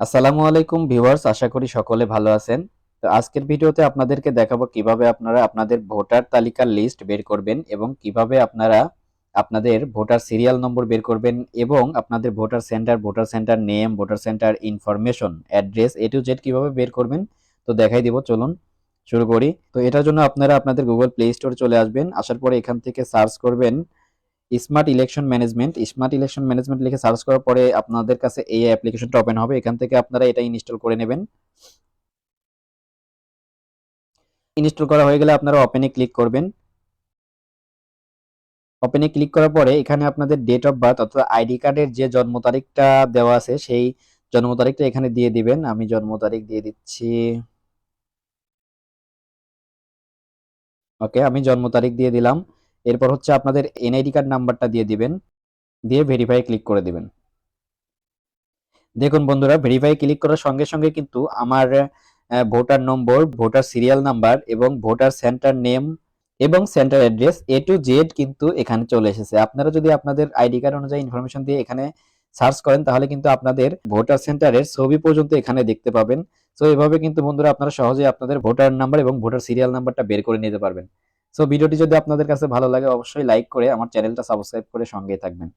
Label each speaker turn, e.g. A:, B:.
A: আসসালামু আলাইকুম ভিউয়ার্স, আশা করি সকলে ভালো আছেন। তো আজকের ভিডিওতে আপনাদেরকে দেখাবো কিভাবে আপনারা আপনাদের ভোটার তালিকার লিস্ট বের করবেন এবং কিভাবে আপনারা আপনাদের ভোটার সিরিয়াল নম্বর বের করবেন এবং আপনাদের voter centre name, voter centre information, address A to Z কিভাবে বের করবেন তো দেখাই দিব। চলুন শুরু করি। তো এটার জন্য আপনারা আপনাদের গুগল প্লে স্টোরে চলে আসবেন। আসার পরে এখান থেকে সার্চ করবেন স্মার্ট ইলেকশন ম্যানেজমেন্ট লিখে সার্চ করার পরে আপনাদের কাছে এই অ্যাপ্লিকেশনটা ওপেন হবে। এখান থেকে আপনারা এটা ইনস্টল করে নেবেন। ইনস্টল করা হয়ে গেলে আপনারা ওপেনে ক্লিক করবেন। ওপেনে ক্লিক করার পরে এখানে আপনাদের ডেট অফ বার্থ অথবা আইডি কার্ডের যে জন্ম তারিখটা দেওয়া আছে সেই জন্ম তারিখটা এখানে দিয়ে দিবেন। আমি জন্ম তারিখ দিয়ে দিচ্ছি। ওকে, আমি জন্ম তারিখ দিয়ে দিলাম। এরপর হচ্ছে আপনাদের এনআইডি কার্ড নাম্বারটা দিয়ে দিবেন, দিয়ে ভেরিফাই ক্লিক করে দিবেন। দেখুন বন্ধুরা, ভেরিফাই ক্লিক করার সঙ্গে সঙ্গে কিন্তু আমার ভোটার নম্বর, ভোটার সিরিয়াল নাম্বার এবং ভোটার সেন্টার নেম এবং centre address A to Z কিন্তু এখানে চলে এসেছে। আপনারা যদি আপনাদের আইডি কার্ড অনুযায়ী ইনফরমেশন দিয়ে এখানে সার্চ করেন তাহলে কিন্তু আপনাদের ভোটার সেন্টারের ছবি পর্যন্ত এখানে দেখতে পাবেন। সো এভাবে কিন্তু বন্ধুরা আপনারা সহজেই আপনাদের ভোটার নাম্বার এবং ভোটার সিরিয়াল নাম্বারটা বের করে নিতে পারবেন। সো ভিডিওটি যদি আপনাদের কাছে ভালো লাগে অবশ্যই লাইক করে আমার চ্যানেলটা সাবস্ক্রাইব করে সঙ্গেই থাকবেন।